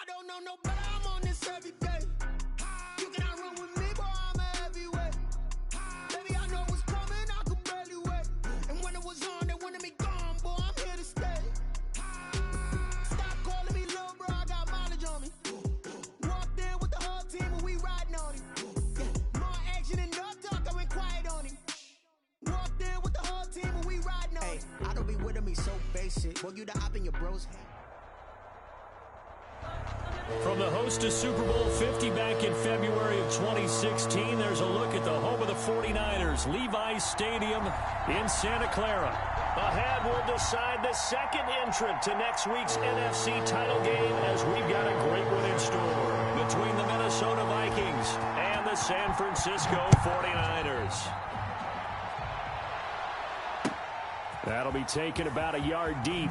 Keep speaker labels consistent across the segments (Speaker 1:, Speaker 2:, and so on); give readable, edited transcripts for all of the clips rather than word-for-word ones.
Speaker 1: don't know no better, I'm on this every day. You cannot run with me, boy, I'm a heavyweight. Baby, I know what's coming, I could barely wait. And when it was on, they wanted me gone, boy, I'm here to stay. Stop calling me little bro, I got mileage on me. Walked in with the whole team and we riding on him. Yeah, more action than no talk, I went quiet on him. Walked in with the whole team and we riding on him. I don't be with me so basic. Boy, you the op in your bros.
Speaker 2: From the host to Super Bowl 50 back in February of 2016, there's a look at the home of the 49ers, Levi's Stadium in Santa Clara. Ahead, we'll decide the second entrant to next week's NFC title game as we've got a great one in store between the Minnesota Vikings and the San Francisco 49ers. That'll be taken about a yard deep.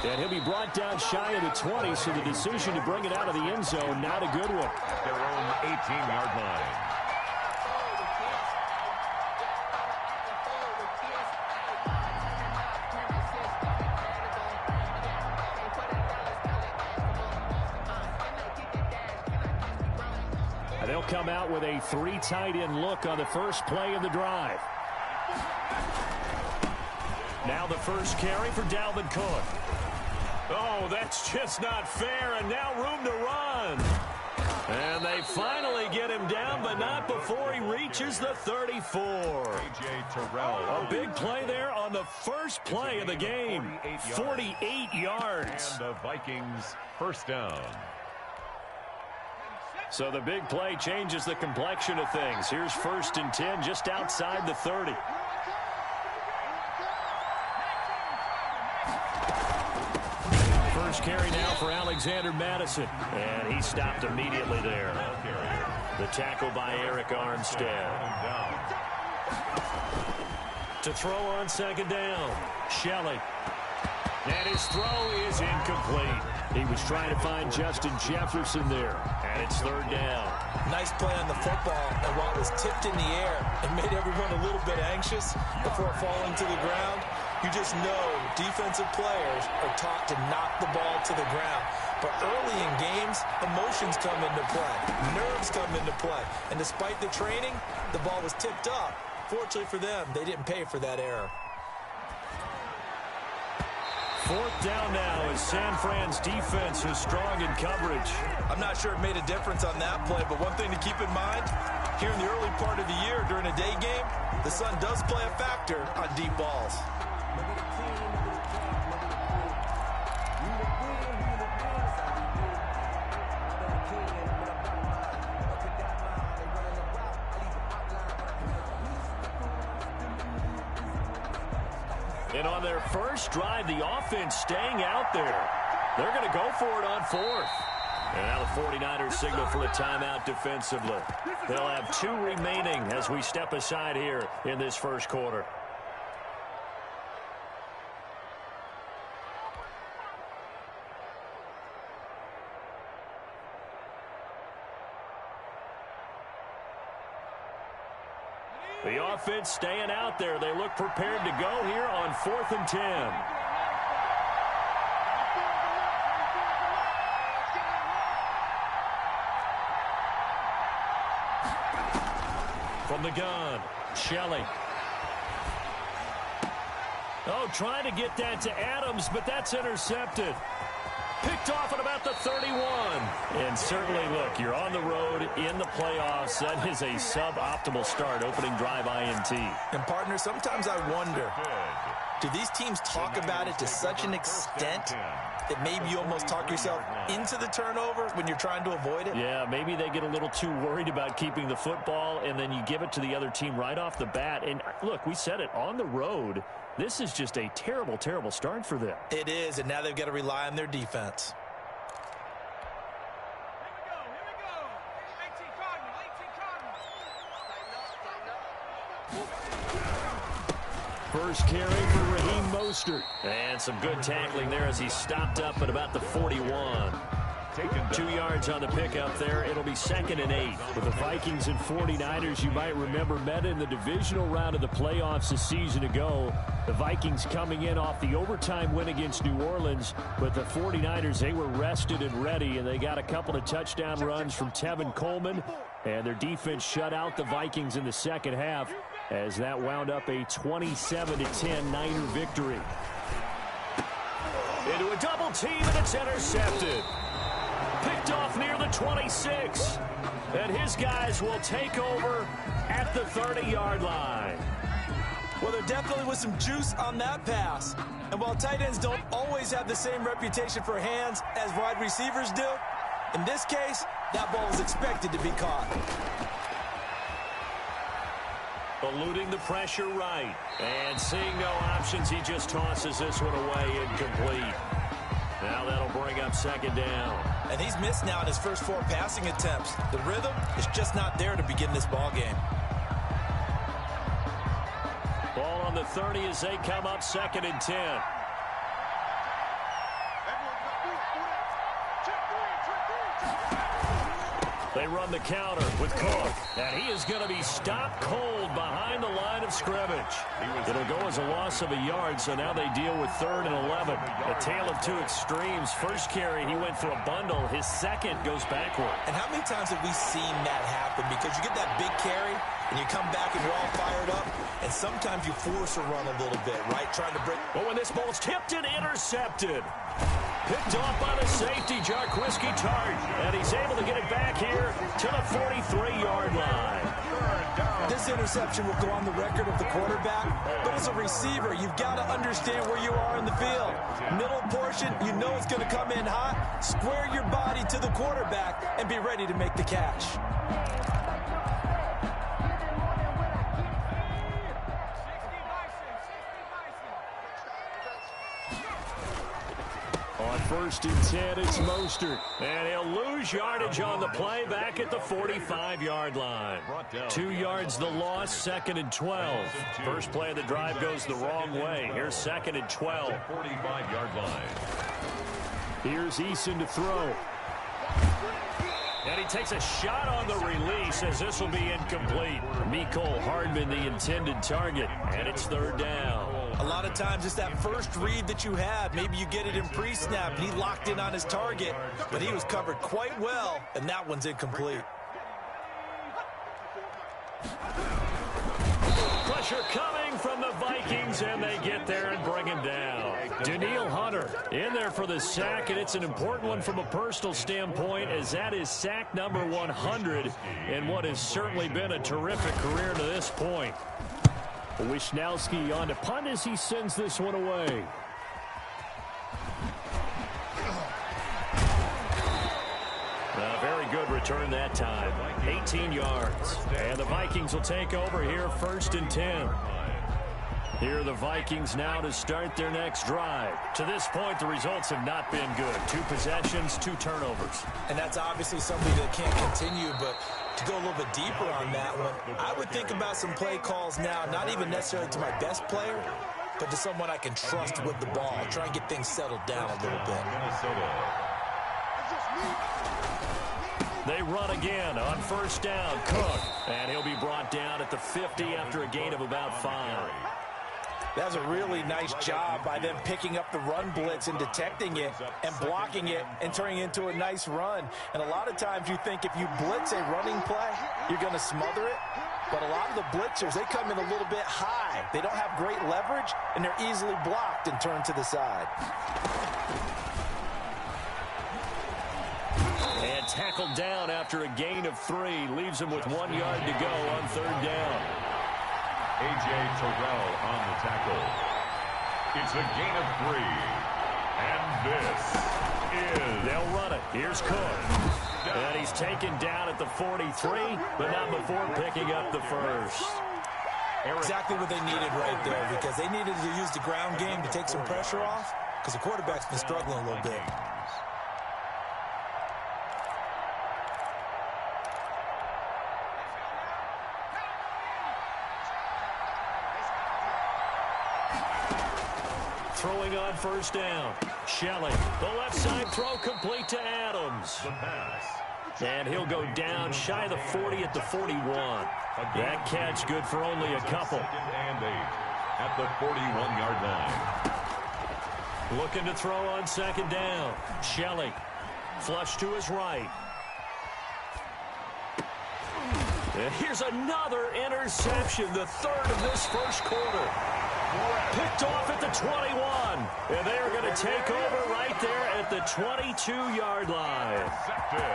Speaker 2: And he'll be brought down shy of the 20, so the decision to bring it out of the end zone, not a good one.
Speaker 3: Their own 18-yard line.
Speaker 2: And they'll come out with a 3 tight end look on the first play of the drive. Now the first carry for Dalvin Cook. Oh, that's just not fair, and now room to run. And they finally get him down, but not before he reaches the 34.
Speaker 3: A.J. Terrell.
Speaker 2: A big play there on the first play of the game. 48 yards.
Speaker 3: And the Vikings first down.
Speaker 2: So the big play changes the complexion of things. Here's 1st and 10 just outside the 30. First carry now for Alexander Madison. And he stopped immediately there. The tackle by Eric Armstead. To throw on second down. Shelley. And his throw is incomplete. He was trying to find Justin Jefferson there. And it's 3rd down.
Speaker 4: Nice play on the football. And while it was tipped in the air, it made everyone a little bit anxious before falling to the ground. You just know defensive players are taught to knock the ball to the ground. But early in games, emotions come into play. Nerves come into play. And despite the training, the ball was tipped up. Fortunately for them, they didn't pay for that error.
Speaker 2: 4th down now as San Fran's defense is strong in coverage.
Speaker 4: I'm not sure it made a difference on that play, but one thing to keep in mind, here in the early part of the year during a day game, the sun does play a factor on deep balls.
Speaker 2: And on their first drive, the offense staying out there. They're going to go for it on 4th. And now the 49ers signal for a timeout defensively. They'll have 2 remaining as we step aside here in this first quarter. The offense staying out there. They look prepared to go here on 4th and 10. From the gun, Shelley. Oh, trying to get that to Adams, but that's intercepted. Picked off at about the 31. And certainly, look, you're on the road in the playoffs. That is a suboptimal start, opening drive INT.
Speaker 4: And, partner, sometimes I wonder, do these teams talk about it to such an extent that maybe you almost talk yourself into the turnover when you're trying to avoid it?
Speaker 2: Yeah, maybe they get a little too worried about keeping the football, and then you give it to the other team right off the bat. And, look, we said it, on the road, this is just a terrible, terrible start for them.
Speaker 4: It is, and now they've got to rely on their defense.
Speaker 2: First carry for Raheem Mostert. And some good tackling there as he stopped up at about the 41.
Speaker 3: Taken
Speaker 2: 2 yards on the pickup there. It'll be 2nd and 8. With the Vikings and 49ers, you might remember, met in the divisional round of the playoffs a season ago. The Vikings coming in off the overtime win against New Orleans. But the 49ers, they were rested and ready, and they got a couple of touchdown runs from Tevin Coleman. And their defense shut out the Vikings in the second half as that wound up a 27-10 Niner victory. Into a double team, and it's intercepted. Picked off near the 26. And his guys will take over at the 30-yard line.
Speaker 4: Well, there definitely was some juice on that pass. And while tight ends don't always have the same reputation for hands as wide receivers do, in this case, that ball was expected to be caught.
Speaker 2: Eluding the pressure right. And seeing no options, he just tosses this one away, incomplete. Now that'll bring up 2nd down.
Speaker 4: And he's missed now in his first 4 passing attempts. The rhythm is just not there to begin this ball game.
Speaker 2: Ball on the 30 as they come up 2nd and 10. They run the counter with Cook, and he is going to be stopped cold behind the line of scrimmage. It'll go as a loss of a yard, so now they deal with 3rd and 11. A tale of two extremes. First carry, he went for a bundle. His second goes backward.
Speaker 4: And how many times have we seen that happen? Because you get that big carry, and you come back and you're all fired up, and sometimes you force a run a little bit, right? Trying to break.
Speaker 2: But when this ball's tipped and intercepted. Picked off by the safety, Jarquiski Tart. And he's able to get it back here to the 43-yard line.
Speaker 4: This interception will go on the record of the quarterback, but as a receiver, you've got to understand where you are in the field. Middle portion, you know it's going to come in hot. Square your body to the quarterback and be ready to make the catch.
Speaker 2: On 1st and 10, it's Mostert. And he'll lose yardage on the play back at the 45-yard line. 2 yards the loss, 2nd and 12. First play of the drive goes the wrong way. Here's 2nd and 12.
Speaker 3: 45-yard line.
Speaker 2: Here's Eason to throw. And he takes a shot on the release as this will be incomplete. Mecole Hardman, the intended target, and it's 3rd down.
Speaker 4: A lot of times it's that first read that you have. Maybe you get it in pre-snap, and he locked in on his target, but he was covered quite well, and that one's incomplete.
Speaker 2: Pressure coming from the Vikings, and they get there and bring him down. Danielle Hunter in there for the sack, and it's an important one from a personal standpoint, as that is sack number 100 in what has certainly been a terrific career to this point. Wishnowski on to punt as he sends this one away. Very good return that time. 18 yards. And the Vikings will take over here 1st and 10. Here are the Vikings now to start their next drive. To this point, the results have not been good. 2 possessions, 2 turnovers.
Speaker 4: And that's obviously something that can't continue, but to go a little bit deeper on that one, I would think about some play calls now, not even necessarily to my best player, but to someone I can trust with the ball. Try and get things settled down a little bit.
Speaker 2: They run again on 1st down. Cook, and he'll be brought down at the 50 after a gain of about 5.
Speaker 4: That's a really nice job by them picking up the run blitz and detecting it and blocking it and turning it into a nice run. And a lot of times you think if you blitz a running play, you're going to smother it. But a lot of the blitzers, they come in a little bit high. They don't have great leverage, and they're easily blocked and turned to the side.
Speaker 2: And tackled down after a gain of 3. Leaves him with 1 yard to go on 3rd down.
Speaker 3: A.J. Terrell on the tackle. It's a gain of 3. And this is...
Speaker 2: They'll run it. Here's Cook. And he's taken down at the 43, but not before picking up the first.
Speaker 4: Exactly what they needed right there, because they needed to use the ground game to take some pressure off, because the quarterback's been struggling a little bit.
Speaker 2: Throwing on 1st down. Shelley, the left side throw complete to Adams.
Speaker 3: The pass.
Speaker 2: And he'll go down shy of the 40 at the 41. That catch good for only a couple.
Speaker 3: 2nd and 8 at the 41-yard line.
Speaker 2: Looking to throw on 2nd down. Shelley, flush to his right. And here's another interception, the 3rd of this first quarter. Picked off at the 21. And they are going to take over right there at the 22-yard line.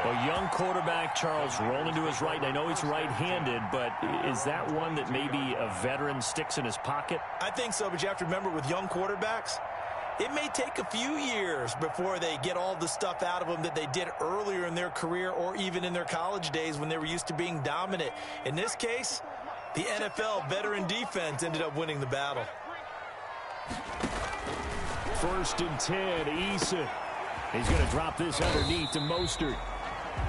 Speaker 2: A young quarterback, Charles, rolling to his right. And I know he's right-handed, but is that one that maybe a veteran sticks in his pocket?
Speaker 4: I think so, but you have to remember with young quarterbacks, it may take a few years before they get all the stuff out of them that they did earlier in their career or even in their college days when they were used to being dominant. In this case, the NFL veteran defense ended up winning the battle.
Speaker 2: 1st and 10, Eason. He's going to drop this underneath to Mostert.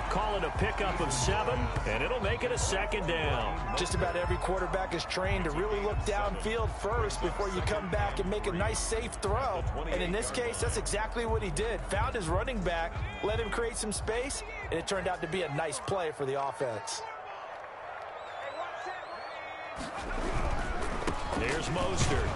Speaker 2: Call it a pickup of 7, and it'll make it a 2nd down.
Speaker 4: Just about every quarterback is trained to really look downfield first before you come back and make a nice, safe throw. And in this case, that's exactly what he did. Found his running back, let him create some space, and it turned out to be a nice play for the offense.
Speaker 2: There's Mostert.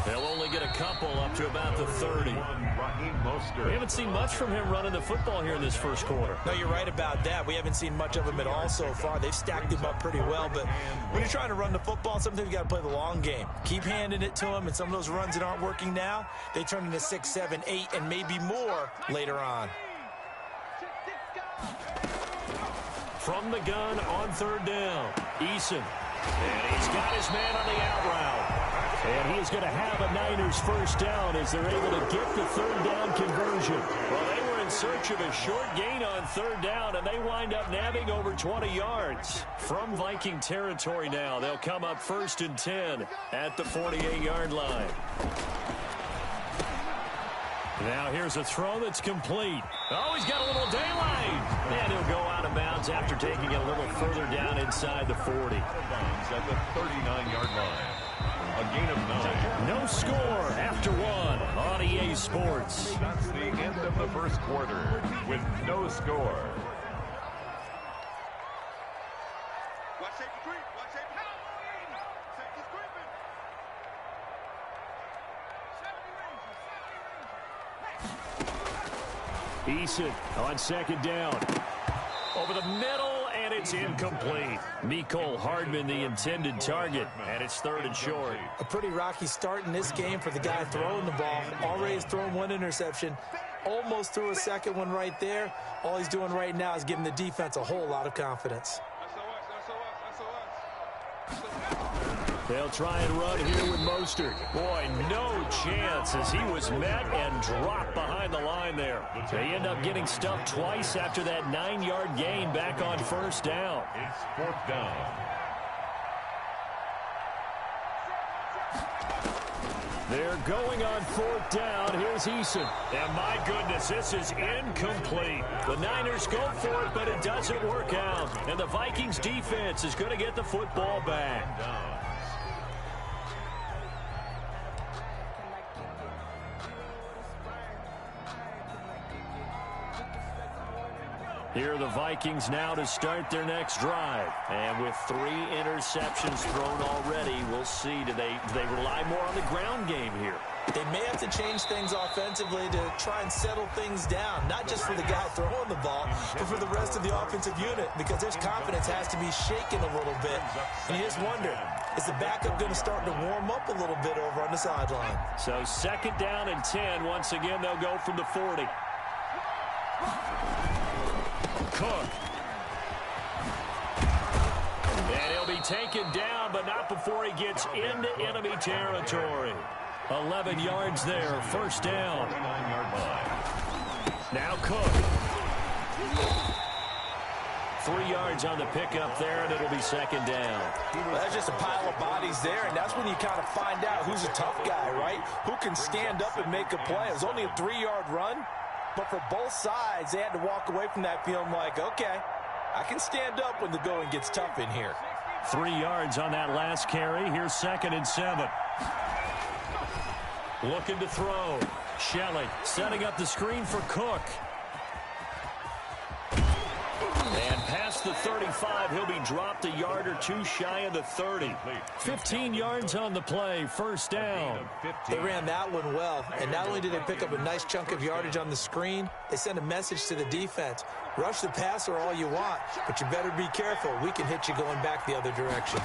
Speaker 2: They'll only get a couple up to about the 30. We haven't seen much from him running the football here in this first quarter.
Speaker 4: No, you're right about that. We haven't seen much of him at all so far. They've stacked him up pretty well, but when you're trying to run the football, sometimes you got to play the long game. Keep handing it to him, and some of those runs that aren't working now, they turn into 6, 7, 8, and maybe more later on.
Speaker 2: From the gun on 3rd down, Eason. And he's got his man on the out route. And he's going to have a Niners first down as they're able to get the 3rd down conversion. Well, they were in search of a short gain on 3rd down, and they wind up nabbing over 20 yards. From Viking territory now, they'll come up 1st and 10 at the 48-yard line. Now here's a throw that's complete. Oh, he's got a little daylight. And he'll go out of bounds after taking it a little further down inside the 40.
Speaker 3: Out of bounds at the 39-yard line. A gain of 9.
Speaker 2: No score after 1 on EA Sports.
Speaker 3: That's the end of the first quarter with no score.
Speaker 2: Eason on 2nd down. Over the middle, and it's incomplete. Mecole Hardman, the intended target, and it's 3rd and short.
Speaker 4: A pretty rocky start in this game for the guy throwing the ball. Already has thrown 1 interception. Almost threw a 2nd one right there. All he's doing right now is giving the defense a whole lot of confidence.
Speaker 2: They'll try and run here with Mostert. Boy, no chance as he was met and dropped behind the line there. They end up getting stuffed twice after that 9-yard gain back on 1st down.
Speaker 3: It's 4th down.
Speaker 2: They're going on 4th down. Here's Eason. And my goodness, this is incomplete. The Niners go for it, but it doesn't work out. And the Vikings defense is going to get the football back. Here are the Vikings now to start their next drive. And with 3 interceptions thrown already, we'll see. Do they rely more on the ground game here?
Speaker 4: They may have to change things offensively to try and settle things down, not just for the guy throwing the ball, but for the rest of the offensive unit, because their confidence has to be shaken a little bit. And you just wonder, is the backup going to start to warm up a little bit over on the sideline?
Speaker 2: So 2nd down and 10. Once again, they'll go from the 40. Cook. And he'll be taken down, but not before he gets into enemy territory. 11 yards there, 1st down.
Speaker 3: 9-yard line.
Speaker 2: Now Cook. 3 yards on the pickup there, and it'll be 2nd down.
Speaker 4: Well, that's just a pile of bodies there, and that's when you kind of find out who's a tough guy, right? Who can stand up and make a play. It was only a 3-yard run. But for both sides, they had to walk away from that feeling like, okay, I can stand up when the going gets tough in here.
Speaker 2: 3 yards on that last carry. Here's 2nd and 7. Looking to throw. Shelley setting up the screen for Cook. And past the 35, he'll be dropped a yard or two shy of the 30. 15 yards on the play, first down.
Speaker 4: They ran that one well, and not only did they pick up a nice chunk of yardage on the screen, they sent a message to the defense. Rush the passer all you want, but you better be careful. We can hit you going back the other direction.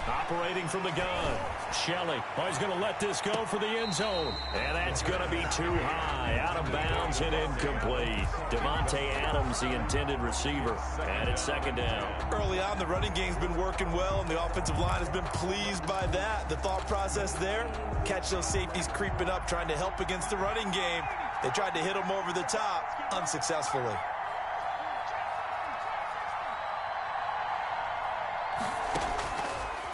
Speaker 2: Operating from the gun. Shelley, he's going to let this go for the end zone. And that's going to be too high. Out of bounds and incomplete. Devontae Adams, the intended receiver. And it's second down.
Speaker 4: Early on, the running game's been working well, and the offensive line has been pleased by that. The thought process there, catch those safeties creeping up, trying to help against the running game. They tried to hit them over the top, unsuccessfully.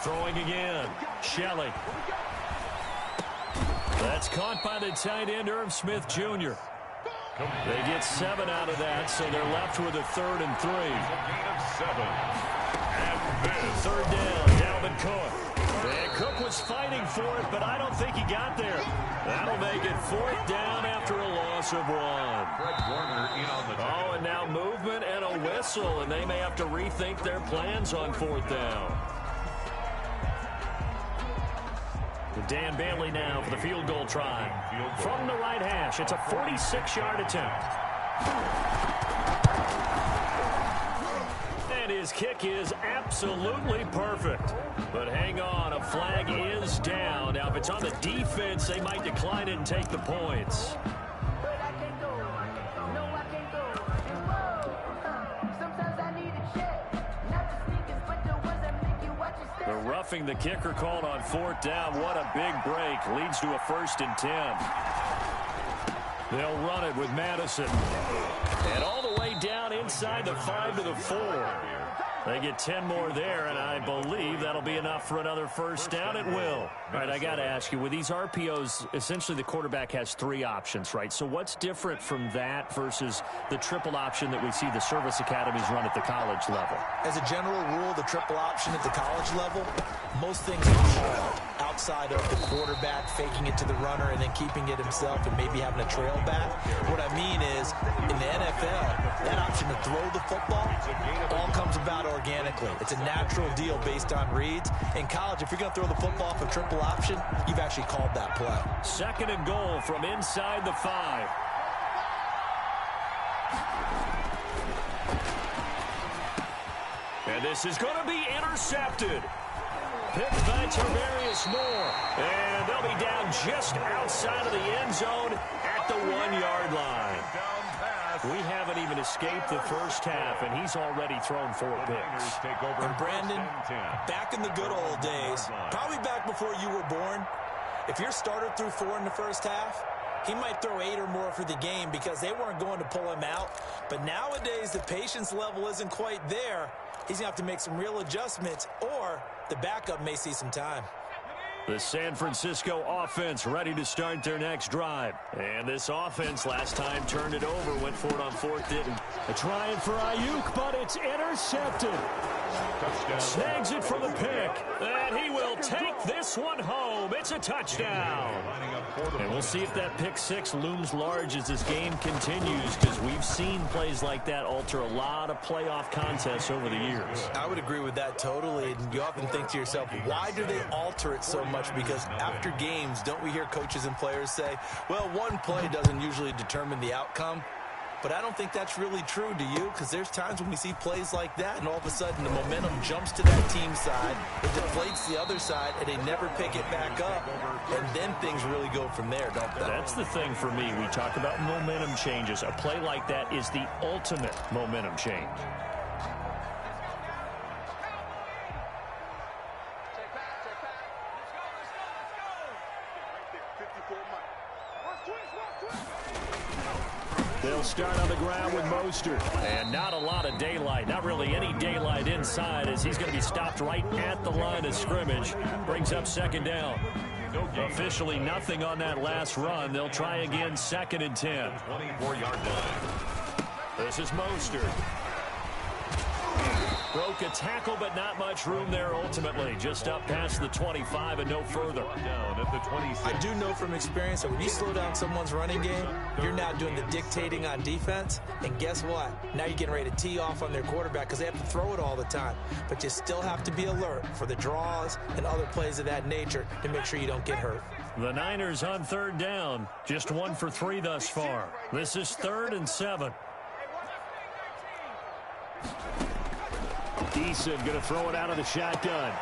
Speaker 2: Throwing again. Shelley. That's caught by the tight end, Irv Smith Jr. They get 7 out of that, so they're left with a 3rd and 3. Third down, Dalvin Cook. And Cook was fighting for it, but I don't think he got there. That'll make it 4th down after a loss of 1. Oh, and now movement and a whistle, and they may have to rethink their plans on 4th down. Dan Bailey now for the field goal try. From the right hash, it's a 46-yard attempt. And his kick is absolutely perfect. But hang on, a flag is down. Now, if it's on the defense, they might decline it and take the points. The roughing the kicker called on 4th down. What a big break. Leads to a 1st and 10. They'll run it with Madison. And all the way down inside the 5 to the 4. They get 10 more there, and I believe that'll be enough for another 1st down. It will. All right, I got to ask you, with these RPOs, essentially the quarterback has 3 options, right? So what's different from that versus the triple option that we see the service academies run at the college level?
Speaker 4: As a general rule, the triple option at the college level, most things are called outside of the quarterback faking it to the runner and then keeping it himself and maybe having a trail back. What I mean is, in the NFL, that option to throw the football all comes about organically. It's a natural deal based on reads. In college, if you're going to throw the football for triple option, you've actually called that play.
Speaker 2: 2nd and goal from inside the 5. And this is going to be intercepted. Picked by Tarvarius Moore. And they'll be down just outside of the end zone at the 1-yard line. We haven't even escaped the first half, and he's already thrown 4 picks.
Speaker 4: And Brandon, back in the good old days, probably back before you were born, if your starter threw 4 in the first half, he might throw 8 or more for the game because they weren't going to pull him out. But nowadays, the patience level isn't quite there. He's going to have to make some real adjustments, or the backup may see some time.
Speaker 2: The San Francisco offense ready to start their next drive. And this offense last time turned it over, went for it on 4th, didn't. A trying for Ayuk, but it's intercepted. Snags it for the pick. And he will take this one home. It's a touchdown. And we'll see if that pick 6 looms large as this game continues, because we've seen plays like that alter a lot of playoff contests over the years.
Speaker 4: I would agree with that totally. And you often think to yourself, why do they alter it so much? Because after games, don't we hear coaches and players say, well, one play doesn't usually determine the outcome? But I don't think that's really true, do you? Because there's times when we see plays like that, and all of a sudden the momentum jumps to that team side, it deflates the other side, and they never pick it back up. And then things really go from there, don't they?
Speaker 2: That's the thing for me. We talk about momentum changes. A play like that is the ultimate momentum change. They'll start on the ground with Mostert. And not a lot of daylight. Not really any daylight inside, as he's going to be stopped right at the line of scrimmage. Brings up 2nd down. Officially nothing on that last run. They'll try again 2nd and 10.
Speaker 3: 24-yard line.
Speaker 2: This is Mostert. Broke a tackle, but not much room there ultimately. Just up past the 25 and no further.
Speaker 3: Down at the 26.
Speaker 4: I do know from experience that when you slow down someone's running game, you're now doing the dictating on defense. And guess what? Now you're getting ready to tee off on their quarterback because they have to throw it all the time. But you still have to be alert for the draws and other plays of that nature to make sure you don't get hurt.
Speaker 2: The Niners on third down. Just 1 for 3 thus far. This is 3rd and 7. Eason going to throw it out of the shotgun.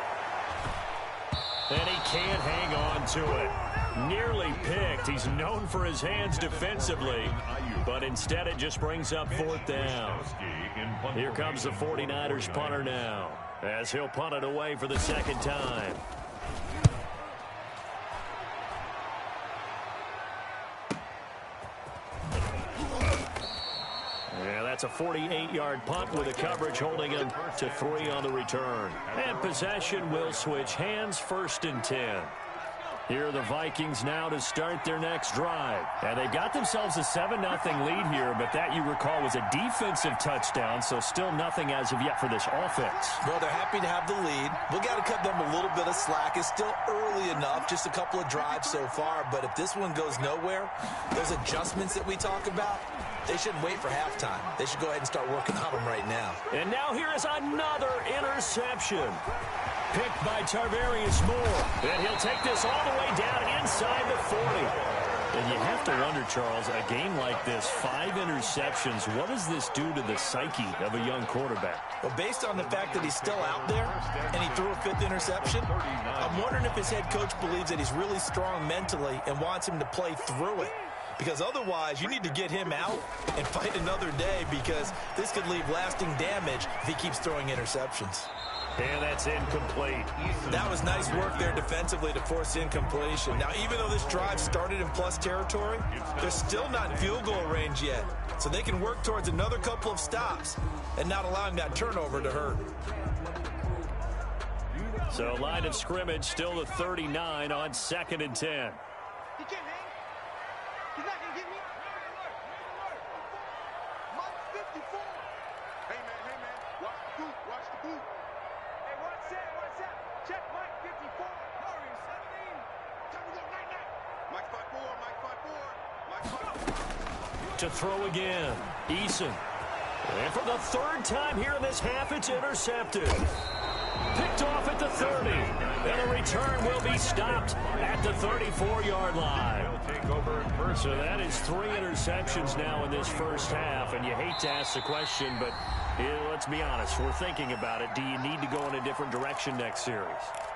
Speaker 2: And he can't hang on to it. Nearly picked. He's known for his hands defensively, but instead it just brings up 4th down. Here comes the 49ers punter now, as he'll punt it away for the 2nd time. That's a 48-yard punt with a coverage holding him to 3 on the return. And possession will switch hands, 1st and 10. Here are the Vikings now to start their next drive. And they've got themselves a 7-0 lead here, but that, you recall, was a defensive touchdown, so still nothing as of yet for this offense.
Speaker 4: Well, they're happy to have the lead. We got to cut them a little bit of slack. It's still early enough, just a couple of drives so far, but if this one goes nowhere, those adjustments that we talk about, they shouldn't wait for halftime. They should go ahead and start working on them right now.
Speaker 2: And now here is another interception. Picked by Tarvarius Moore. And he'll take this all the way down inside the 40. And you have to wonder, Charles, a game like this, 5 interceptions, what does this do to the psyche of a young quarterback?
Speaker 4: Well, based on the fact that he's still out there and he threw a 5th interception, I'm wondering if his head coach believes that he's really strong mentally and wants him to play through it. Because otherwise, you need to get him out and fight another day, because this could leave lasting damage if he keeps throwing interceptions.
Speaker 2: And that's incomplete.
Speaker 4: That was nice work there defensively to force incompletion. Now, even though this drive started in plus territory, they're still not in field goal range yet. So they can work towards another couple of stops and not allowing that turnover to hurt.
Speaker 2: So line of scrimmage still the 39 on 2nd and 10.
Speaker 1: He's not going to get me. Mike 54. Hey, man. Watch the boot. Hey, watch that. Check Mike 54. Hurry, 17. Time to go, night. Mike 54.
Speaker 2: To throw again. Eason. And for the 3rd time here in this half, it's intercepted. Picked off at the 30. And the return will be stopped at the 34-yard line. So that is 3 interceptions now in this first half. And you hate to ask the question, but let's be honest. We're thinking about it. Do you need to go in a different direction next series?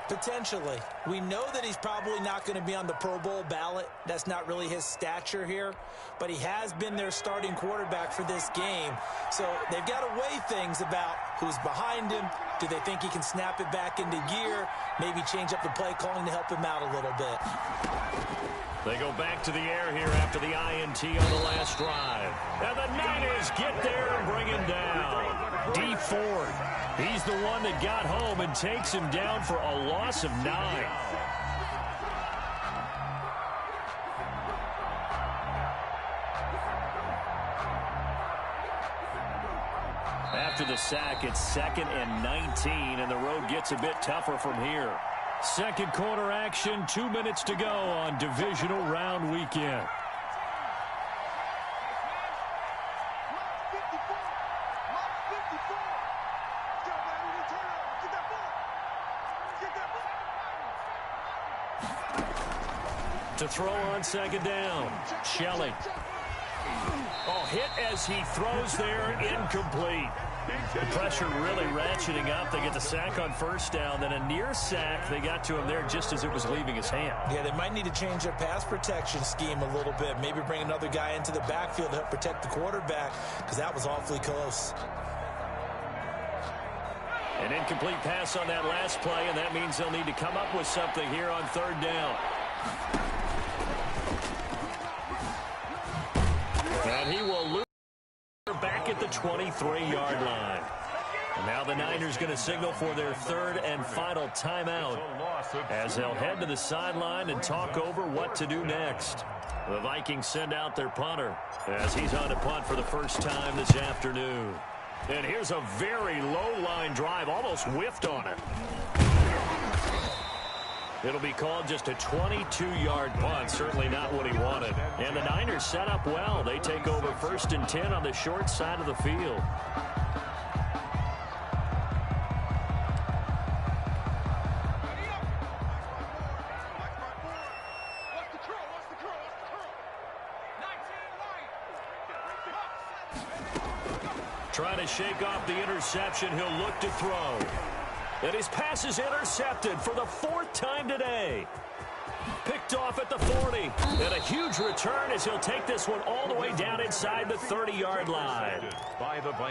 Speaker 4: Potentially. We know that he's probably not going to be on the Pro Bowl ballot. That's not really his stature here. But he has been their starting quarterback for this game. So they've got to weigh things about who's behind him. Do they think he can snap it back into gear? Maybe change up the play calling to help him out a little bit.
Speaker 2: They go back to the air here after the INT on the last drive. And the Niners get there and bring him down. D. Ford, he's the one that got home and takes him down for a loss of 9. After the sack, it's 2nd and 19, and the road gets a bit tougher from here. Second quarter action, 2 minutes to go on divisional round weekend. To throw on 2nd down, Shelley. Oh, hit as he throws there, incomplete. The pressure really ratcheting up. They get the sack on 1st down, then a near sack. They got to him there just as it was leaving his hand.
Speaker 4: Yeah, they might need to change their pass protection scheme a little bit. Maybe bring another guy into the backfield to help protect the quarterback, because that was awfully close.
Speaker 2: An incomplete pass on that last play, and that means they'll need to come up with something here on 3rd down. And he will lose back at the 23-yard line. And now the Niners going to signal for their 3rd and final timeout as they'll head to the sideline and talk over what to do next. The Vikings send out their punter as he's on to punt for the first time this afternoon. And here's a very low-line drive, almost whiffed on it. It'll be called just a 22-yard punt, certainly not what he wanted. And the Niners set up well. They take over 1st and 10 on the short side of the field. Trying to shake off the interception. He'll look to throw. And his pass is intercepted for the 4th time today. Picked off at the 40. And a huge return as he'll take this one all the way down inside the 30-yard line.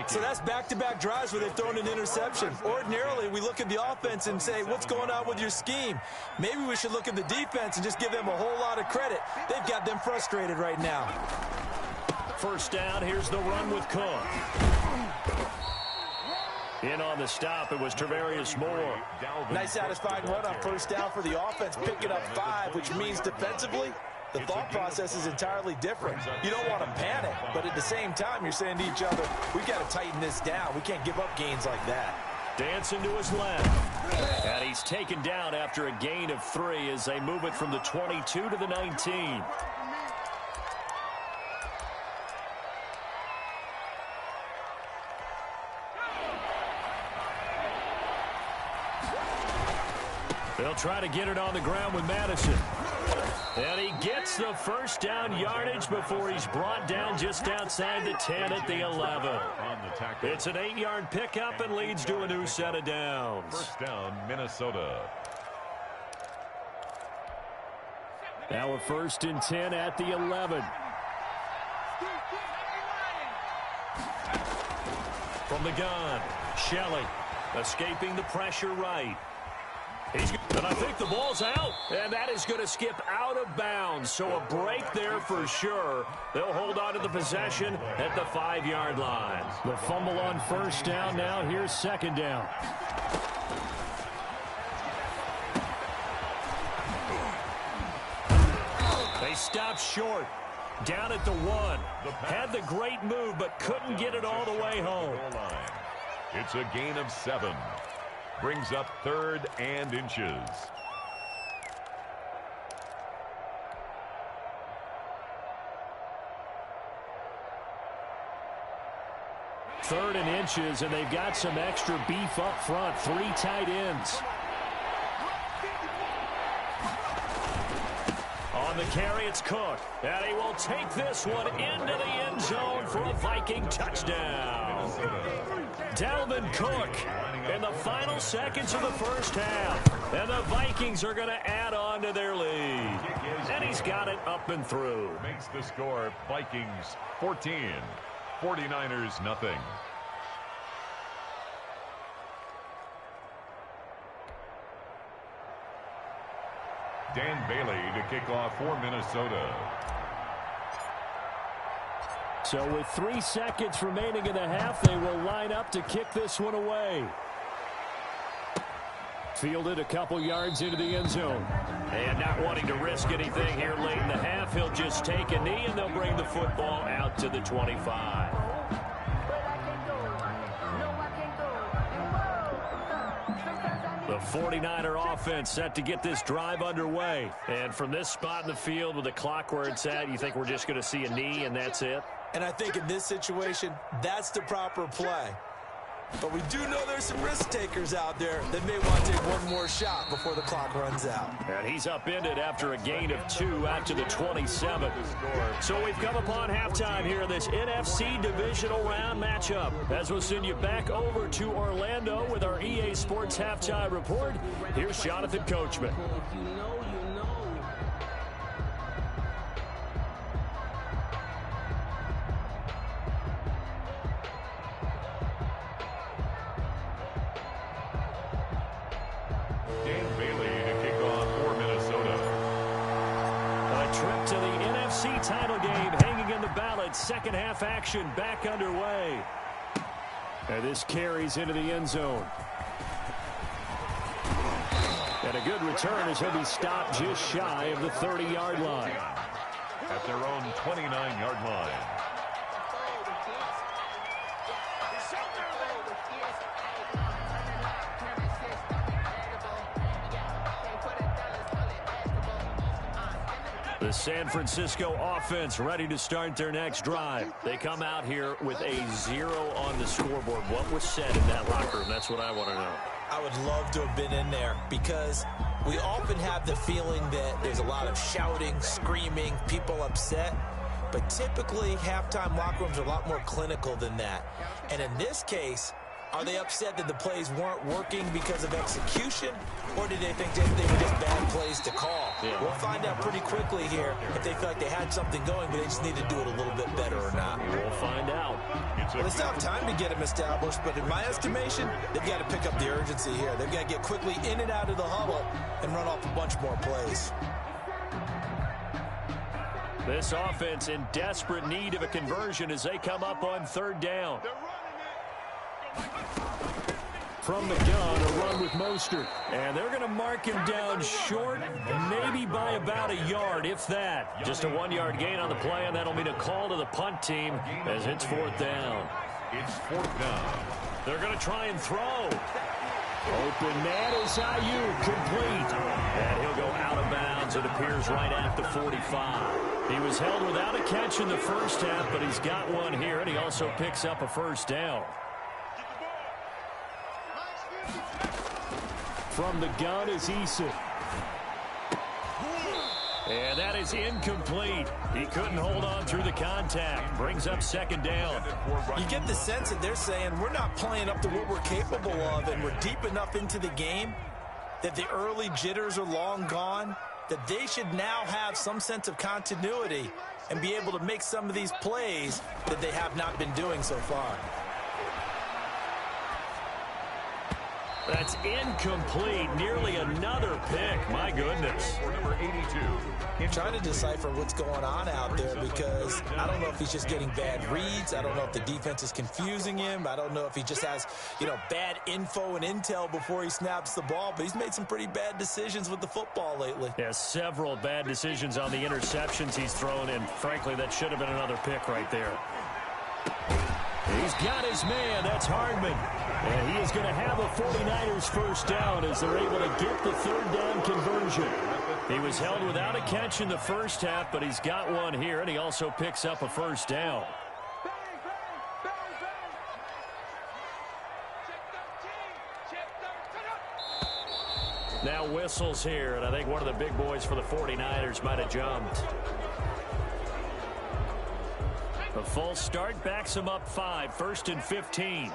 Speaker 4: So that's back-to-back drives where they've thrown an interception. Ordinarily, we look at the offense and say, what's going on with your scheme? Maybe we should look at the defense and just give them a whole lot of credit. They've got them frustrated right now.
Speaker 2: 1st down, here's the run with Cook. In on the stop, it was Travarius Moore.
Speaker 4: Nice satisfying run on 1st down for the offense, picking up 5, which means defensively, the thought process is entirely different. You don't want to panic, but at the same time, you're saying to each other, we've got to tighten this down. We can't give up gains like that.
Speaker 2: Dancing to his left. And he's taken down after a gain of 3 as they move it from the 22 to the 19. They'll try to get it on the ground with Madison. And he gets the 1st down yardage before he's brought down just outside the 10 at the 11. It's an 8-yard pickup and leads to a new set of downs.
Speaker 3: 1st down, Minnesota.
Speaker 2: Now a 1st and 10 at the 11. From the gun, Shelley escaping the pressure right. And I think the ball's out, and that is going to skip out of bounds. So a break there for sure. They'll hold on to the possession at the 5-yard line. The fumble on 1st down. Now here's 2nd down. They stop short. Down at the 1. Had the great move, but couldn't get it all the way home.
Speaker 3: It's a gain of 7. Brings up 3rd and inches.
Speaker 2: Third and inches, and they've got some extra beef up front. 3 tight ends. On the carry, it's Cook. And he will take this one into the end zone for a Viking touchdown. Dalvin Cook in the final seconds of the 1st half. And the Vikings are going to add on to their lead. And he's got it up and through.
Speaker 3: Makes the score Vikings 14, 49ers nothing. Dan Bailey to kick off for Minnesota.
Speaker 2: So with 3 seconds remaining in the half, they will line up to kick this one away. Fielded a couple yards into the end zone. And not wanting to risk anything here late in the half, he'll just take a knee and they'll bring the football out to the 25. The 49er offense set to get this drive underway. And from this spot in the field with the clock where it's at, you think we're just going to see a knee and that's it?
Speaker 4: And I think in this situation, that's the proper play. But we do know there's some risk takers out there that may want to take one more shot before the clock runs out.
Speaker 2: And he's upended after a gain of 2 out to the 27. So we've come upon halftime here in this NFC divisional round matchup. As we'll send you back over to Orlando with our EA Sports halftime report, here's Jonathan Coachman. Title game hanging in the balance. Second half action back underway. And this carries into the end zone. And a good return as he'll be stopped just shy of the 30-yard line.
Speaker 3: At their own 29-yard line.
Speaker 2: The San Francisco offense ready to start their next drive. They come out here with a 0 on the scoreboard. What was said in that locker room? That's what I want to know.
Speaker 4: I would love to have been in there because we often have the feeling that there's a lot of shouting, screaming, people upset. But typically, halftime locker rooms are a lot more clinical than that. And in this case, are they upset that the plays weren't working because of execution, or did they think that they were just bad plays to call? Yeah. We'll find out pretty quickly here if they feel like they had something going, but they just need to do it a little bit better or not.
Speaker 2: We'll find out.
Speaker 4: Well, they still have time to get them established, but in my estimation, they've got to pick up the urgency here. They've got to get quickly in and out of the huddle and run off a bunch more plays.
Speaker 2: This offense in desperate need of a conversion as they come up on 3rd down. From the gun, a run with Mostert. And they're going to mark him down short, maybe by about a yard, if that. Just a 1-yard gain on the play, and that'll mean a call to the punt team as it's 4th down.
Speaker 3: It's 4th down.
Speaker 2: They're going to try and throw. Open man is Ayuk, complete. And he'll go out of bounds. It appears right at the 45. He was held without a catch in the first half, but he's got one here, and he also picks up a 1st down. From the gun is Eason. And that is incomplete. He couldn't hold on through the contact. Brings up 2nd down.
Speaker 4: You get the sense that they're saying we're not playing up to what we're capable of, and we're deep enough into the game that the early jitters are long gone, that they should now have some sense of continuity and be able to make some of these plays that they have not been doing so far.
Speaker 2: That's incomplete. Nearly another pick. My goodness.
Speaker 3: Number 82.
Speaker 4: I'm trying to decipher what's going on out there because I don't know if he's just getting bad reads. I don't know if the defense is confusing him. I don't know if he just has, bad info and intel before he snaps the ball. But he's made some pretty bad decisions with the football lately.
Speaker 2: Yeah, several bad decisions on the interceptions he's thrown, and frankly, that should have been another pick right there. He's got his man. That's Hardman. And he is going to have a 49ers 1st down as they're able to get the 3rd down conversion. He was held without a catch in the first half, but he's got one here, and he also picks up a 1st down. Now whistles here, and I think one of the big boys for the 49ers might have jumped. A false start backs him up 5, 1st and 15.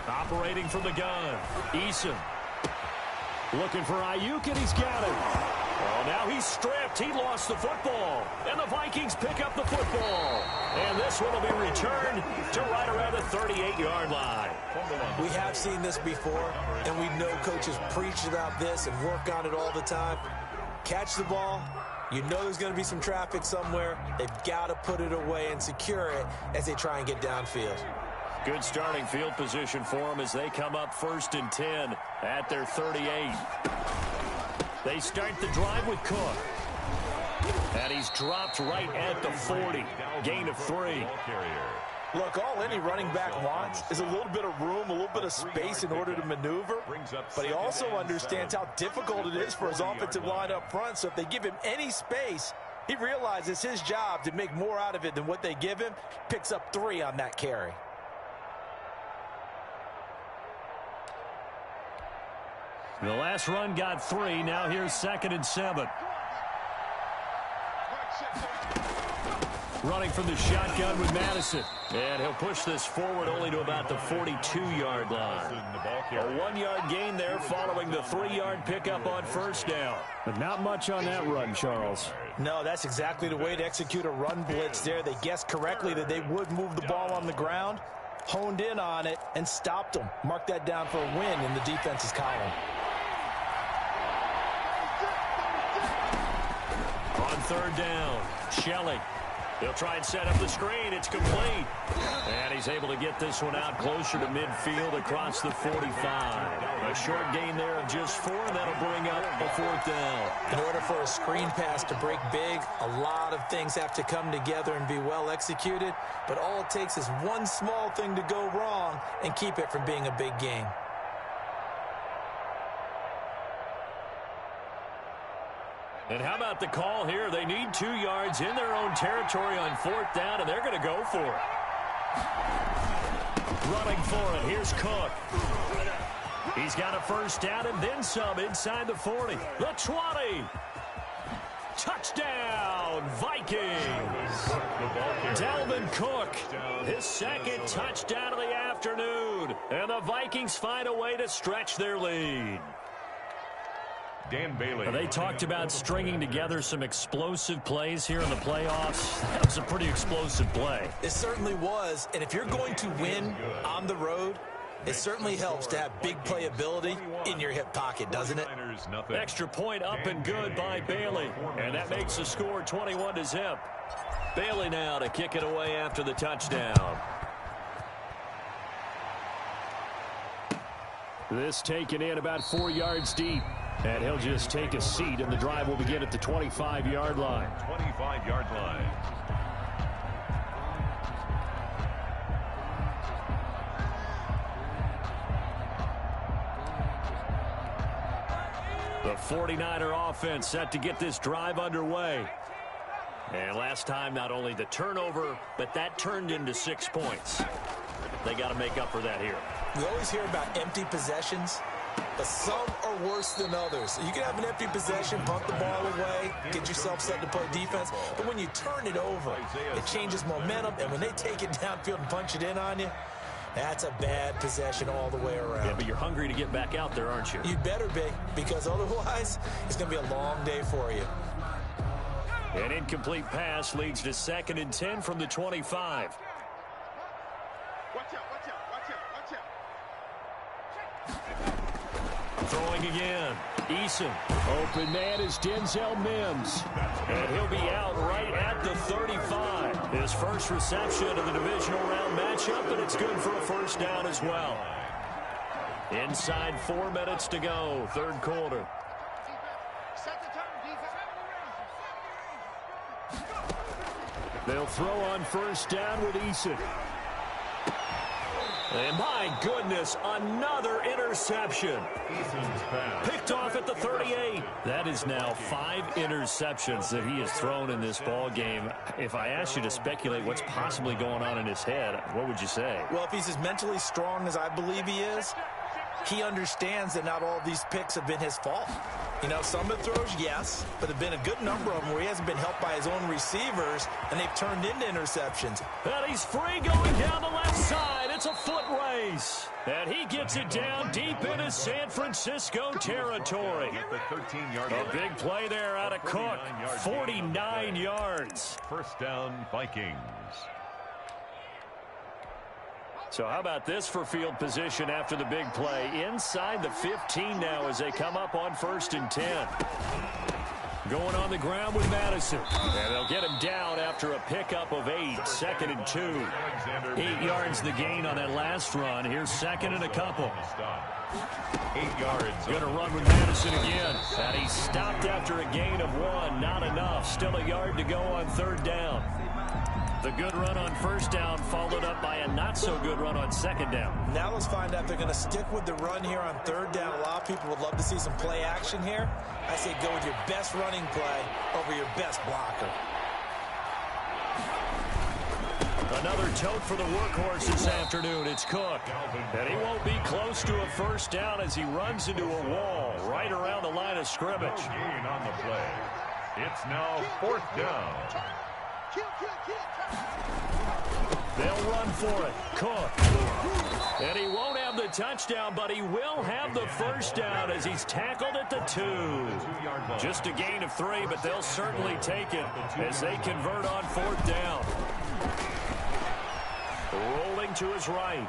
Speaker 2: Operating from the gun, Eason. Looking for Ayuk, and he's got him. Oh, now he's stripped. He lost the football. And the Vikings pick up the football. And this one will be returned to right around the 38-yard line.
Speaker 4: We have seen this before, and we know coaches preach about this and work on it all the time. Catch the ball. You know there's going to be some traffic somewhere. They've got to put it away and secure it as they try and get downfield.
Speaker 2: Good starting field position for them as they come up 1st and 10 at their 38. They start the drive with Cook. And he's dropped right at the 40. Gain of 3.
Speaker 4: Look, all any running back wants is a little bit of room, a little bit of space in order to maneuver. But he also understands how difficult it is for his offensive line up front. So if they give him any space, he realizes it's his job to make more out of it than what they give him. Picks up 3 on that carry.
Speaker 2: The last run got 3. Now here's 2nd and 7. Running from the shotgun with Madison. And he'll push this forward only to about the 42-yard line. A 1-yard gain there following the 3-yard pickup on 1st down.
Speaker 5: But not much on that run, Charles.
Speaker 4: No, that's exactly the way to execute a run blitz there. They guessed correctly that they would move the ball on the ground, honed in on it, and stopped them. Mark that down for a win in the defense's column.
Speaker 2: On 3rd down, Shelley. He'll try and set up the screen. It's complete. And he's able to get this one out closer to midfield across the 45. A short gain there of just 4, and that'll bring up a 4th down.
Speaker 4: In order for a screen pass to break big, a lot of things have to come together and be well executed. But all it takes is one small thing to go wrong and keep it from being a big game.
Speaker 2: And how about the call here? They need 2 yards in their own territory on 4th down, and they're going to go for it. Running for it. Here's Cook. He's got a 1st down and then some inside the 40. The 20. Touchdown, Vikings. Dalvin Cook, his 2nd touchdown of the afternoon. And the Vikings find a way to stretch their lead.
Speaker 3: Dan Bailey.
Speaker 2: They talked about stringing together some explosive plays here in the playoffs. That was a pretty explosive play.
Speaker 4: It certainly was. And if you're going to win on the road, it certainly helps to have big playability in your hip pocket, doesn't it?
Speaker 2: Extra point up and good by Bailey. And that makes the score 21-0. Bailey now to kick it away after the touchdown.
Speaker 5: This taken in about 4 yards deep. And he'll just take a seat, and the drive will begin at the 25-yard line.
Speaker 3: 25-yard line.
Speaker 2: The 49er offense set to get this drive underway. And last time, not only the turnover, but that turned into 6 points. They got to make up for that here.
Speaker 4: We always hear about empty possessions, but some are worse than others. You can have an empty possession, punt the ball away, get yourself set to play defense. But when you turn it over, it changes momentum. And when they take it downfield and punch it in on you, that's a bad possession all the way around.
Speaker 2: Yeah, but you're hungry to get back out there, aren't you?
Speaker 4: You better be, because otherwise it's going to be a long day for you.
Speaker 2: An incomplete pass leads to 2nd and 10 from the 25. Throwing again. Eason.
Speaker 5: Open man is Denzel Mims.
Speaker 2: And he'll be out right at the 35. His first reception of the divisional round matchup, and it's good for a 1st down as well. Inside 4 minutes to go, 3rd quarter.
Speaker 5: They'll throw on 1st down with Eason.
Speaker 2: And my goodness, another interception. Picked off at the 38. That is now 5 interceptions that he has thrown in this ball game. If I asked you to speculate what's possibly going on in his head, what would you say?
Speaker 4: Well, if he's as mentally strong as I believe he is, he understands that not all of these picks have been his fault. You know, some of the throws, yes, but there have been a good number of them where he hasn't been helped by his own receivers, and they've turned into interceptions.
Speaker 2: And he's free going down the left side. It's a foot race. And he gets it down deep into San Francisco territory. A big play there out of Cook. 49 yards.
Speaker 3: 1st down, Vikings.
Speaker 2: So how about this for field position after the big play? Inside the 15 now as they come up on 1st and 10. Going on the ground with Madison. And they'll get him down after a pickup of 8. 2nd and 2. 8 yards the gain on that last run. Here's 2nd and a couple.
Speaker 3: 8 yards.
Speaker 2: Going to run with Madison again. And he stopped after a gain of 1. Not enough. Still a yard to go on 3rd down. The good run on 1st down followed up by a not-so-good run on 2nd down.
Speaker 4: Now let's find out if they're going to stick with the run here on 3rd down. A lot of people would love to see some play action here. I say go with your best running play over your best blocker.
Speaker 2: Another tote for the workhorse this afternoon. It's Cook. And he won't be close to a 1st down as he runs into a wall right around the line of scrimmage.
Speaker 3: Gain on the play. It's now 4th down.
Speaker 2: They'll run for it. Cook. And he won't have the touchdown, but he will have the 1st down as he's tackled at the 2. Just a gain of 3, but they'll certainly take it as they convert on 4th down. Rolling to his right.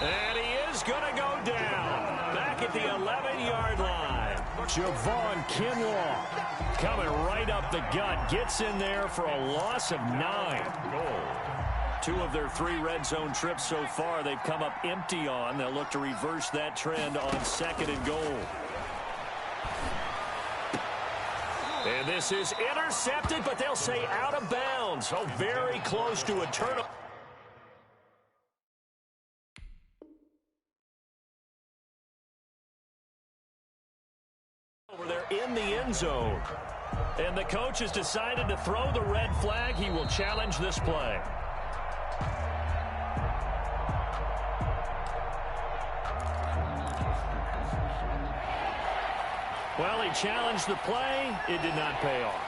Speaker 2: And he is going to go down. Back at the 11-yard line. Javon Kinlaw coming right up the gut. Gets in there for a loss of 9. 2 of their 3 red zone trips so far they've come up empty on. They'll look to reverse that trend on 2nd and goal. And this is intercepted, but they'll say out of bounds. So very close to a turnover. They're in the end zone. And the coach has decided to throw the red flag. He will challenge this play. Well, he challenged the play. It did not pay off.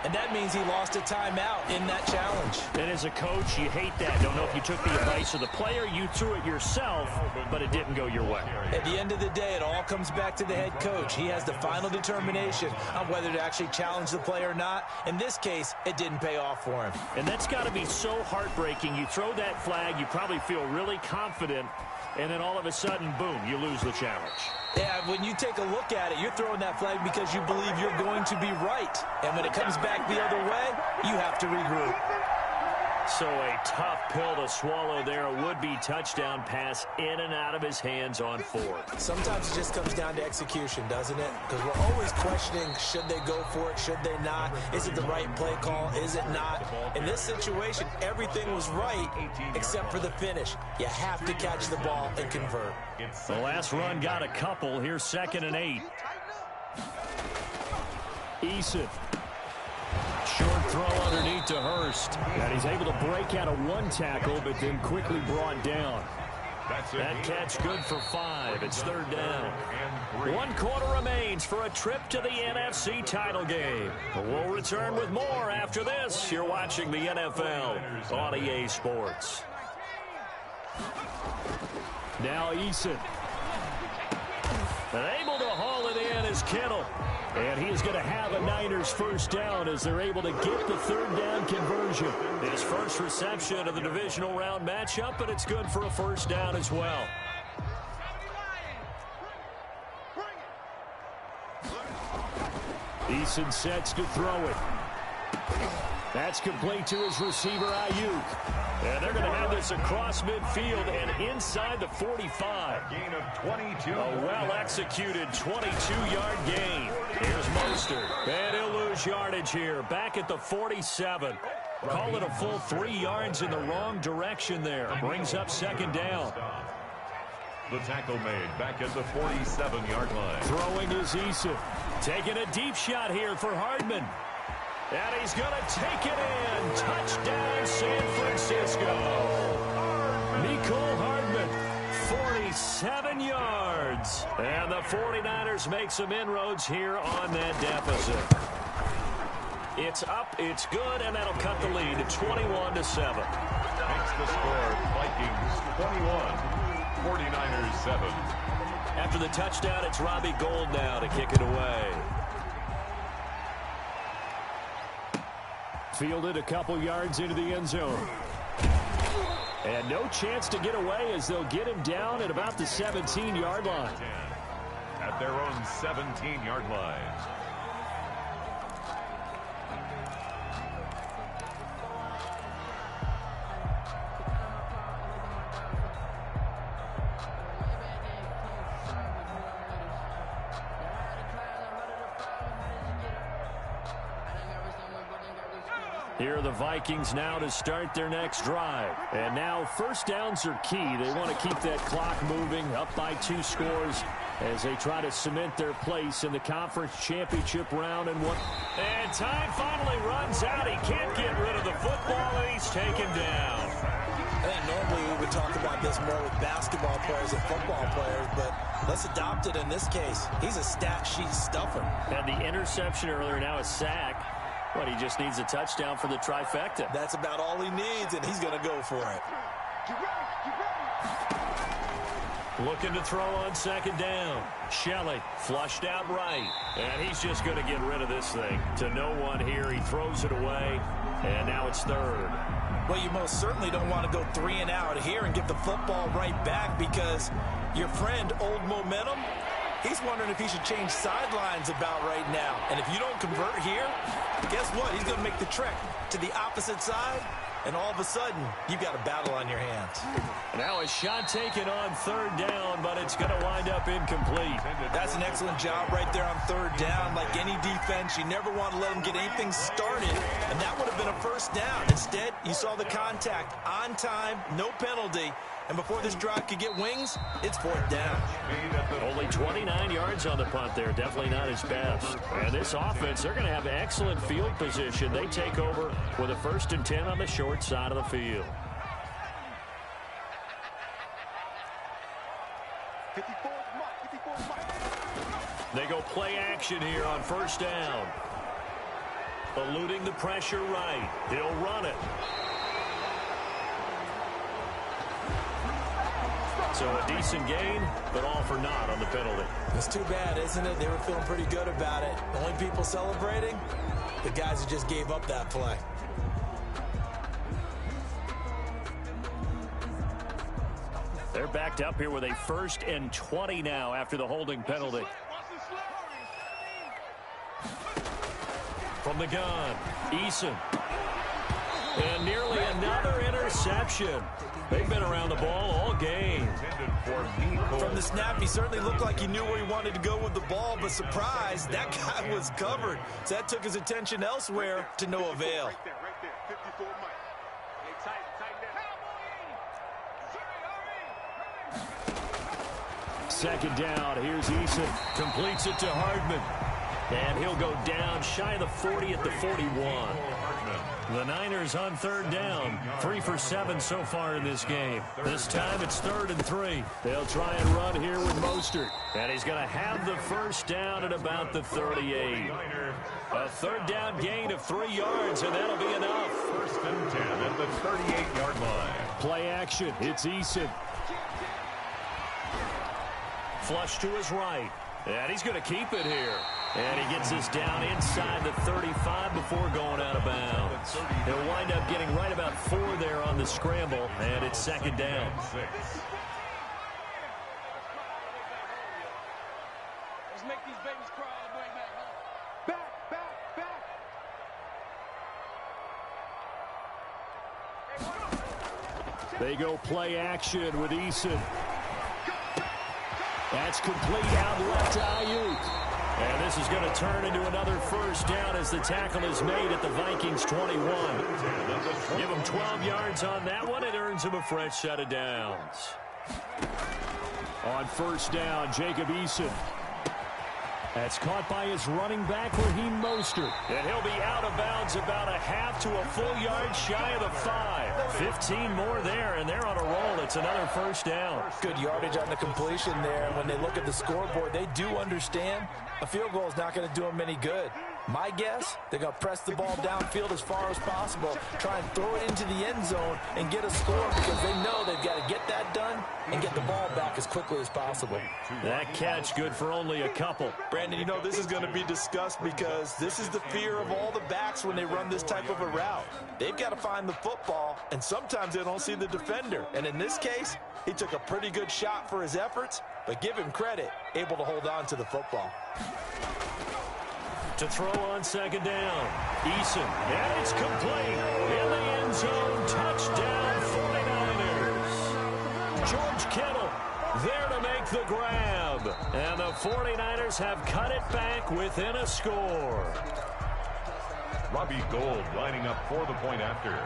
Speaker 4: And that means he lost a timeout in that challenge.
Speaker 2: And as a coach, you hate that. Don't know if you took the advice of the player, you threw it yourself, but it didn't go your way.
Speaker 4: At the end of the day, it all comes back to the head coach. He has the final determination on whether to actually challenge the play or not. In this case, it didn't pay off for him.
Speaker 2: And that's got to be so heartbreaking. You throw that flag, you probably feel really confident, and then all of a sudden, boom, you lose the challenge.
Speaker 4: Yeah, when you take a look at it, you're throwing that flag because you believe you're going to be right. And when it comes back the other way, you have to regroup.
Speaker 2: So a tough pill to swallow there. A would-be touchdown pass in and out of his hands on fourth.
Speaker 4: Sometimes it just comes down to execution, doesn't it? Because we're always questioning, should they go for it, should they not? Is it the right play call, is it not? In this situation, everything was right except for the finish. You have to catch the ball and convert.
Speaker 2: The last run got a couple. Here's 2nd and 8. Eason. Short throw underneath to Hurst. And he's able to break out of one tackle, but then quickly brought down. That catch good for 5. It's 3rd down. 1 quarter remains for a trip to the NFC title game. We'll return with more after this. You're watching the NFL on EA Sports. Now Eason. And able to haul it in is Kittle. And he is going to have a Niners first down as they're able to get the 3rd down conversion. His first reception of the divisional round matchup, but it's good for a first down as well. Eason sets to throw it. That's complete to his receiver, Ayuk. And they're going to have this across midfield and inside the 45.
Speaker 3: A gain of 22.
Speaker 2: A well-executed 22-yard gain. Here's Mostert. And he'll lose yardage here. Back at the 47. Call it a full 3 yards in the wrong direction there. Brings up 2nd down.
Speaker 3: The tackle made back at the 47-yard line.
Speaker 2: Throwing is Eason. Taking a deep shot here for Hardman. And he's going to take it in. Touchdown, San Francisco. Mecole Hardman, 47 yards. And the 49ers make some inroads here on that deficit. It's up, it's good, and that'll cut the lead to 21-7.
Speaker 3: Makes the score Vikings 21, 49ers 7.
Speaker 2: After the touchdown, it's Robbie Gould now to kick it away. Fielded a couple yards into the end zone. And no chance to get away as they'll get him down at about the 17-yard line.
Speaker 3: At their own 17-yard line.
Speaker 2: Here are the Vikings now to start their next drive. And now first downs are key. They want to keep that clock moving, up by 2 scores as they try to cement their place in the conference championship round. And time finally runs out. He can't get rid of the football, and he's taken down.
Speaker 4: I think normally we would talk about this more with basketball players and football players, but let's adopt it in this case. He's a stat sheet stuffer.
Speaker 2: Had the interception earlier, now a sack. But he just needs a touchdown for the trifecta.
Speaker 4: That's about all he needs, and he's going to go for it.
Speaker 2: Looking to throw on 2nd down. Shelley flushed out right. And he's just going to get rid of this thing. To no one here. He throws it away. And now it's 3rd.
Speaker 4: Well, you most certainly don't want to go 3 and out here and get the football right back because your friend, Old Momentum, he's wondering if he should change sidelines about right now. And if you don't convert here, guess what? He's going to make the trek to the opposite side, and all of a sudden, you've got a battle on your hands.
Speaker 2: Now a shot taken on 3rd down, but it's going to wind up incomplete.
Speaker 4: That's an excellent job right there on 3rd down. Like any defense, you never want to let them get anything started, and that would have been a first down. Instead, you saw the contact on time, no penalty, And before this drive could get wings, it's 4th down.
Speaker 2: Only 29 yards on the punt there. Definitely not his best. And this offense, they're going to have excellent field position. They take over with a 1st and 10 on the short side of the field.
Speaker 1: 54 mark.
Speaker 2: They go play action here on 1st down. Eluding the pressure right. He'll run it. So a decent gain, but all for naught on the penalty.
Speaker 4: It's too bad, isn't it? They were feeling pretty good about it. The only people celebrating, the guys who just gave up that play.
Speaker 2: They're backed up here with a 1st and 20 now after the holding penalty. From the gun, Eason. And nearly another interception. They've been around the ball all game.
Speaker 4: From the snap, he certainly looked like he knew where he wanted to go with the ball, but surprise, that guy was covered. So that took his attention elsewhere to no avail.
Speaker 1: Right there. 54 mark. Hey, tighten that.
Speaker 2: 2nd down. Here's Eason. Completes it to Hardman. And he'll go down shy of the 40 at the 41. The Niners on 3rd down. 3 for 7 so far in this game. This time it's 3rd and 3. They'll try and run here with Mostert. And he's going to have the 1st down at about the 38. A 3rd down gain of 3 yards, and that'll be enough.
Speaker 3: 1st and 10 at the 38-yard line.
Speaker 2: Play action. It's Eason. Flush to his right. And he's going to keep it here. And he gets this down inside the 35 before going out of bounds. He'll wind up getting right about 4 there on the scramble, and it's 2nd down.
Speaker 1: Let's make these babies cry all the way back home. Back.
Speaker 2: They go play action with Eason. That's complete out left to Ayuk. And this is going to turn into another 1st down as the tackle is made at the Vikings 21. Give him 12 yards on that one. It earns him a fresh set of downs. On 1st down, Jacob Eason. That's caught by his running back, Raheem Mostert. And he'll be out of bounds about a half to a full yard shy of the 5. 15 more there, and they're on a roll. It's another 1st down.
Speaker 4: Good yardage on the completion there. When they look at the scoreboard, they do understand a field goal is not going to do them any good. My guess, they're going to press the ball downfield as far as possible, try and throw it into the end zone and get a score because they know they've got to get that done and get the ball back as quickly as possible.
Speaker 2: That catch good for only a couple.
Speaker 4: Brandon, you know this is going to be discussed because this is the fear of all the backs when they run this type of a route. They've got to find the football, and sometimes they don't see the defender. And in this case, he took a pretty good shot for his efforts, but give him credit, able to hold on to the football.
Speaker 2: To throw on 2nd down, Eason, and it's complete. In the end zone, touchdown 49ers. George Kittle there to make the grab. And the 49ers have cut it back within a score.
Speaker 3: Robbie Gould lining up for the point after.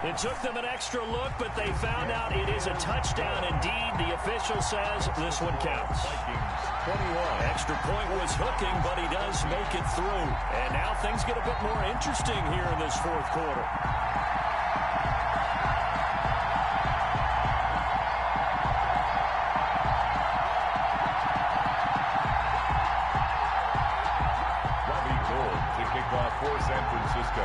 Speaker 2: It took them an extra look, but they found out it is a touchdown indeed. The official says this one counts.
Speaker 3: Vikings 21.
Speaker 2: Extra point was hooking, but he does make it through. And now things get a bit more interesting here in this 4th quarter.
Speaker 3: Robbie Gould to kick off for San Francisco.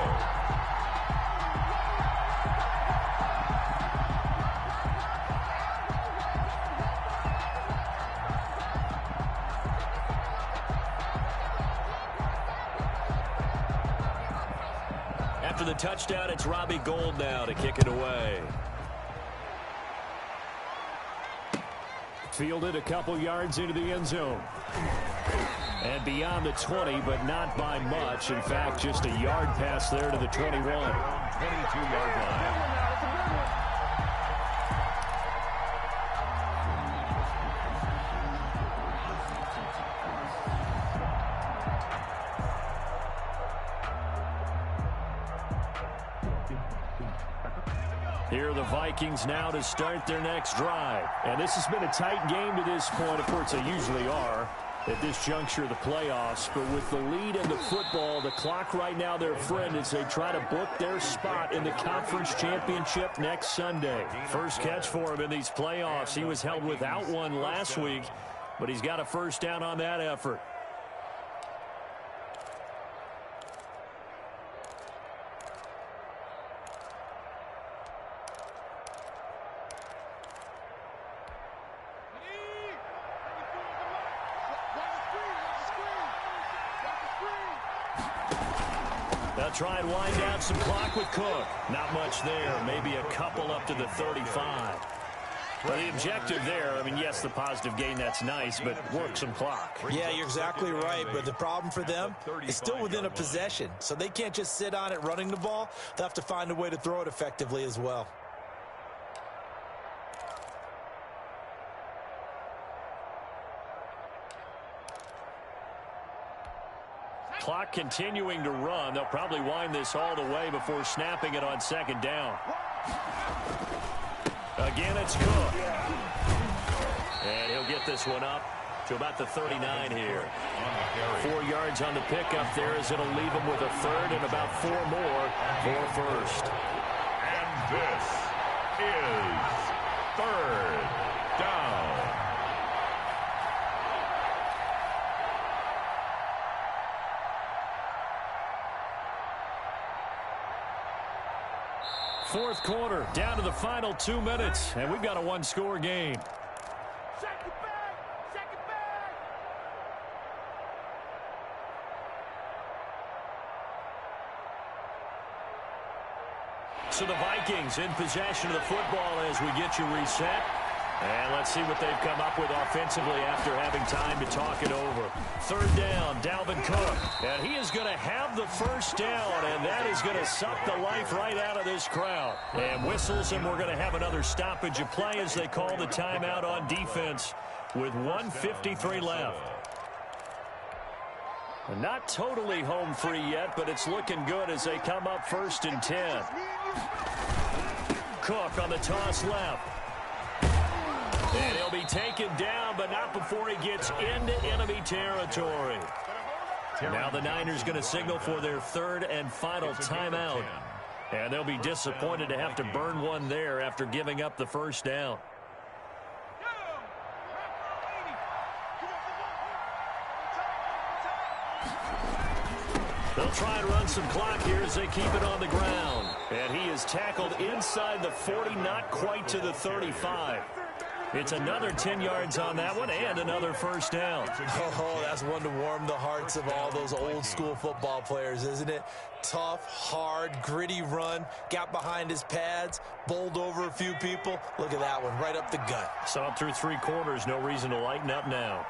Speaker 2: After the touchdown, it's Robbie Gould now to kick it away. Fielded a couple yards into the end zone. And beyond the 20, but not by much. In fact, just a yard pass there to the 21.
Speaker 3: 22-yard line.
Speaker 2: Here are the Vikings now to start their next drive.
Speaker 5: And this has been a tight game to this point. Of course, they usually are at this juncture of the playoffs. But with the lead in the football, the clock right now, their friend, as they try to book their spot in the conference championship next Sunday.
Speaker 2: First catch for him in these playoffs. He was held without one last week, but he's got a first down on that effort. They'll try and wind down some clock with Cook. Not much there. Maybe a couple up to the 35. But the objective there, I mean, yes, the positive gain, that's nice, but work some clock.
Speaker 4: Yeah, you're exactly right. But the problem for them is still within a possession. So they can't just sit on it running the ball. They'll have to find a way to throw it effectively as well.
Speaker 2: Clock continuing to run. They'll probably wind this all the way before snapping it on second down. Again, it's Cook. And he'll get this one up to about the 39 here. 4 yards on the pickup there as it'll leave him with a third and about 4 more for first.
Speaker 3: And this is third down.
Speaker 2: Fourth quarter, down to the final 2 minutes, and we've got a one-score game. So the Vikings in possession of the football as we get you reset. And let's see what they've come up with offensively after having time to talk it over. Third down, Dalvin Cook. And he is going to have the first down, and that is going to suck the life right out of this crowd. And whistles, and we're going to have another stoppage of play as they call the timeout on defense with 1:53 left. And not totally home free yet, but it's looking good as they come up 1st and 10. Cook on the toss left. And he'll be taken down, but not before he gets into enemy territory. Now the Niners going to signal for their third and final timeout. And they'll be disappointed to have to burn one there after giving up the first down. They'll try and run some clock here as they keep it on the ground. And he is tackled inside the 40, not quite to the 35. It's another 10 yards on that one and another first down.
Speaker 4: Oh, that's one to warm the hearts of all those old school football players, isn't it? Tough, hard, gritty run, got behind his pads, bowled over a few people. Look at that one, right up the gut.
Speaker 2: Saw it through 3 quarters, no reason to lighten up now.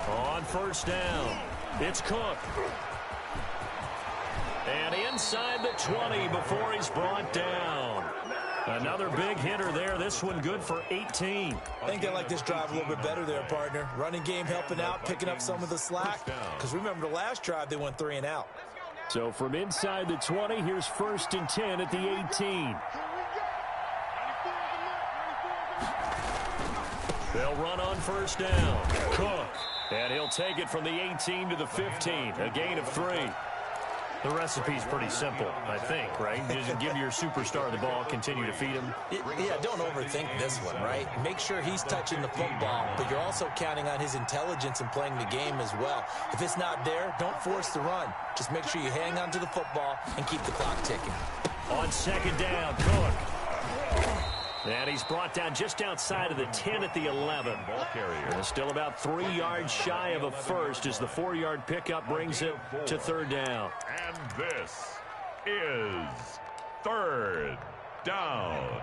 Speaker 2: On first down, it's Cook. And inside the 20 before he's brought down. Another big hitter there. This one good for 18.
Speaker 4: I think they like this drive a little bit better there, partner. Running game helping out, picking up some of the slack. Because remember the last drive, they went 3 and out.
Speaker 5: So from inside the 20, here's 1st and 10 at the 18.
Speaker 2: They'll run on first down. Cook. And he'll take it from the 18 to the 15. A gain of 3. The recipe's pretty simple, I think, right? Just give your superstar the ball, continue to feed him.
Speaker 4: Yeah, don't overthink this one, right? Make sure he's touching the football, but you're also counting on his intelligence in playing the game as well. If it's not there, don't force the run. Just make sure you hang on to the football and keep the clock ticking.
Speaker 2: On second down, Cook. And he's brought down just outside of the 10 at the 11. And still about 3 yards shy of a first as the 4-yard pickup brings it to third down.
Speaker 3: And this is third down.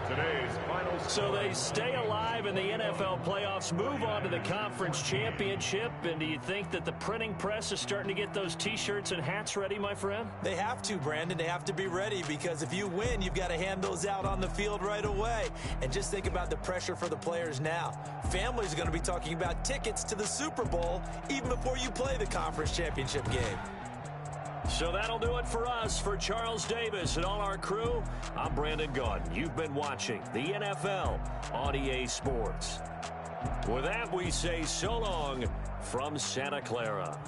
Speaker 3: Today's final
Speaker 2: So they stay alive in the NFL playoffs, move on to the conference championship. And do you think that the printing press is starting to get those T-shirts and hats ready, my friend?
Speaker 4: They have to, Brandon. They have to be ready because if you win, you've got to hand those out on the field right away. And just think about the pressure for the players now. Families are going to be talking about tickets to the Super Bowl even before you play the conference championship game.
Speaker 2: So that'll do it for us. For Charles Davis and all our crew, I'm Brandon Gaudin. You've been watching the NFL on EA Sports. With that, we say so long from Santa Clara.